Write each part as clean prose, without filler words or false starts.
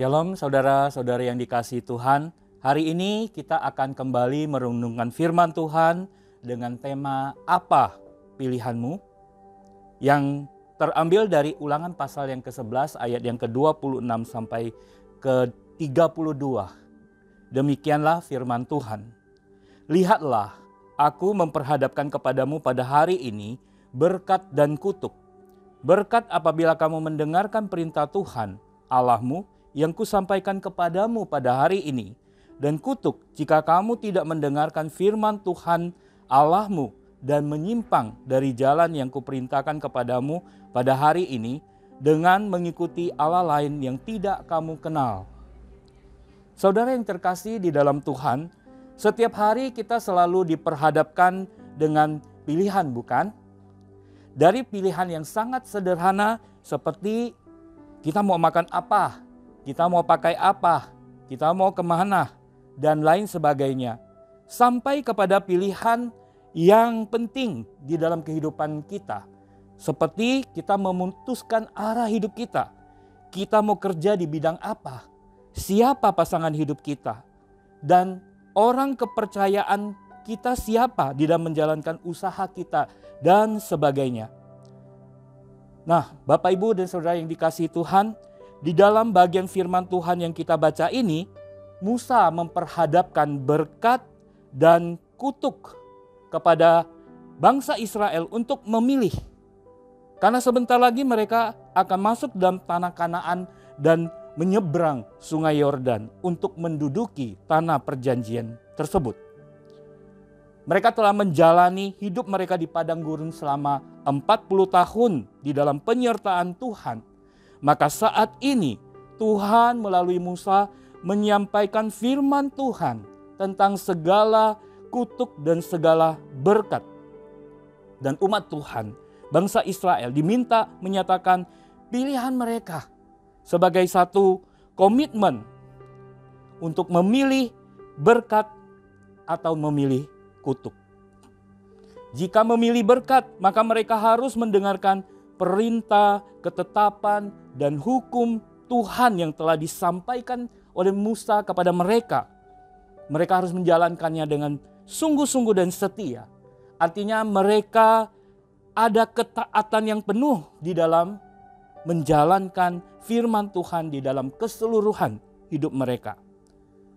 Shalom saudara-saudari yang dikasihi Tuhan. Hari ini kita akan kembali merenungkan firman Tuhan dengan tema apa pilihanmu? Yang terambil dari Ulangan pasal yang ke-11 ayat yang ke-26 sampai ke-32. Demikianlah firman Tuhan. Lihatlah, aku memperhadapkan kepadamu pada hari ini berkat dan kutuk. Berkat apabila kamu mendengarkan perintah Tuhan, Allahmu, yang kusampaikan kepadamu pada hari ini, dan kutuk jika kamu tidak mendengarkan firman Tuhan Allahmu dan menyimpang dari jalan yang kuperintahkan kepadamu pada hari ini dengan mengikuti Allah lain yang tidak kamu kenal. Saudara yang terkasih di dalam Tuhan, setiap hari kita selalu diperhadapkan dengan pilihan, bukan? Dari pilihan yang sangat sederhana seperti kita mau makan apa, kita mau pakai apa, kita mau kemana, dan lain sebagainya. Sampai kepada pilihan yang penting di dalam kehidupan kita. Seperti kita memutuskan arah hidup kita. Kita mau kerja di bidang apa, siapa pasangan hidup kita, dan orang kepercayaan kita siapa di dalam menjalankan usaha kita, dan sebagainya. Nah, Bapak, Ibu, dan Saudara yang dikasihi Tuhan, di dalam bagian firman Tuhan yang kita baca ini, Musa memperhadapkan berkat dan kutuk kepada bangsa Israel untuk memilih. Karena sebentar lagi mereka akan masuk dalam tanah Kanaan dan menyeberang sungai Yordan untuk menduduki tanah perjanjian tersebut. Mereka telah menjalani hidup mereka di padang gurun selama 40 tahun di dalam penyertaan Tuhan. Maka saat ini Tuhan melalui Musa menyampaikan firman Tuhan tentang segala kutuk dan segala berkat. Dan umat Tuhan, bangsa Israel diminta menyatakan pilihan mereka sebagai satu komitmen untuk memilih berkat atau memilih kutuk. Jika memilih berkat, maka mereka harus mendengarkan perintah, ketetapan, dan hukum Tuhan yang telah disampaikan oleh Musa kepada mereka. Mereka harus menjalankannya dengan sungguh-sungguh dan setia. Artinya mereka ada ketaatan yang penuh di dalam menjalankan firman Tuhan di dalam keseluruhan hidup mereka.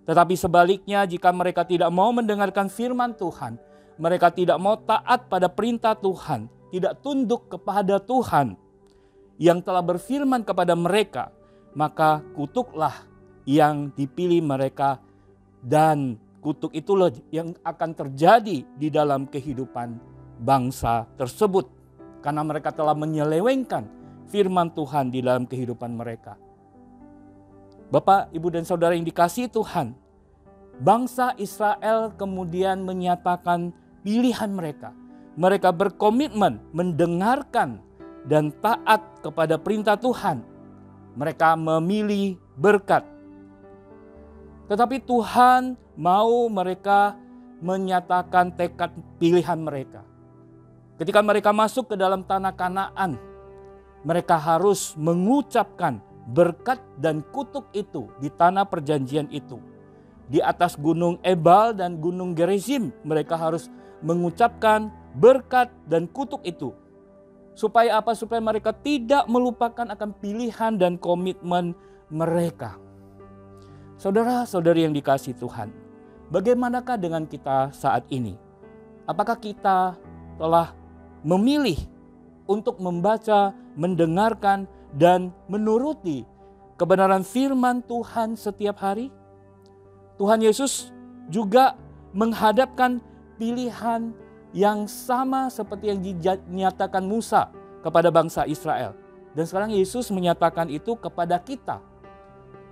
Tetapi sebaliknya, jika mereka tidak mau mendengarkan firman Tuhan, mereka tidak mau taat pada perintah Tuhan, tidak tunduk kepada Tuhan yang telah berfirman kepada mereka, maka kutuklah yang dipilih mereka, dan kutuk itulah yang akan terjadi di dalam kehidupan bangsa tersebut karena mereka telah menyelewengkan firman Tuhan di dalam kehidupan mereka. Bapak, Ibu, dan Saudara yang dikasihi Tuhan, bangsa Israel kemudian menyatakan pilihan mereka. Mereka berkomitmen mendengarkan dan taat kepada perintah Tuhan. Mereka memilih berkat. Tetapi Tuhan mau mereka menyatakan tekad pilihan mereka. Ketika mereka masuk ke dalam tanah Kanaan, mereka harus mengucapkan berkat dan kutuk itu di tanah perjanjian itu. Di atas gunung Ebal dan gunung Gerizim, mereka harus mengucapkan berkat dan kutuk itu. Supaya apa? Supaya mereka tidak melupakan akan pilihan dan komitmen mereka. Saudara-saudari yang dikasihi Tuhan, bagaimanakah dengan kita saat ini? Apakah kita telah memilih untuk membaca, mendengarkan, dan menuruti kebenaran firman Tuhan setiap hari? Tuhan Yesus juga menghadapkan pilihan yang sama seperti yang dinyatakan Musa kepada bangsa Israel. Dan sekarang Yesus menyatakan itu kepada kita.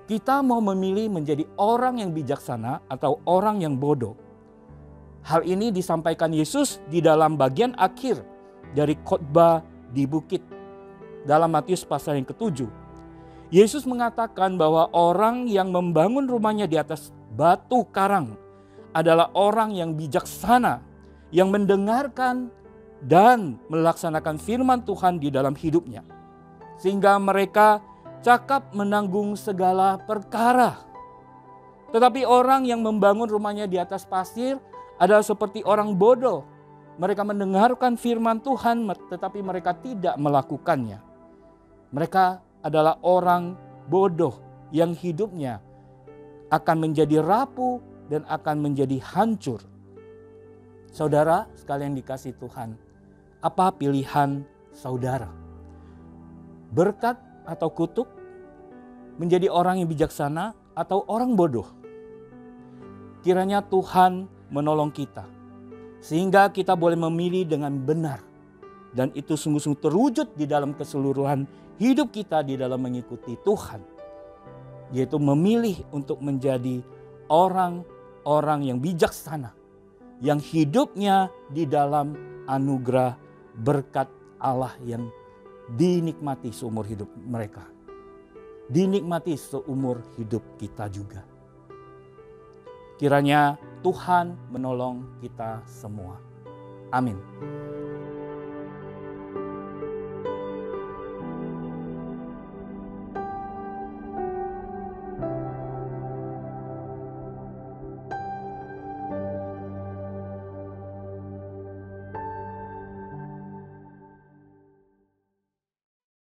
Kita mau memilih menjadi orang yang bijaksana atau orang yang bodoh. Hal ini disampaikan Yesus di dalam bagian akhir dari khotbah di bukit dalam Matius pasal yang ke-7. Yesus mengatakan bahwa orang yang membangun rumahnya di atas batu karang adalah orang yang bijaksana, yang mendengarkan dan melaksanakan firman Tuhan di dalam hidupnya. Sehingga mereka cakap menanggung segala perkara. Tetapi orang yang membangun rumahnya di atas pasir adalah seperti orang bodoh. Mereka mendengarkan firman Tuhan tetapi mereka tidak melakukannya. Mereka adalah orang bodoh yang hidupnya akan menjadi rapuh dan akan menjadi hancur. Saudara sekalian dikasih Tuhan, apa pilihan saudara? Berkat atau kutuk? Menjadi orang yang bijaksana atau orang bodoh? Kiranya Tuhan menolong kita sehingga kita boleh memilih dengan benar, dan itu sungguh-sungguh terwujud di dalam keseluruhan hidup kita di dalam mengikuti Tuhan, yaitu memilih untuk menjadi orang-orang yang bijaksana, yang hidupnya di dalam anugerah berkat Allah yang dinikmati seumur hidup mereka, dinikmati seumur hidup kita juga. Kiranya Tuhan menolong kita semua. Amin.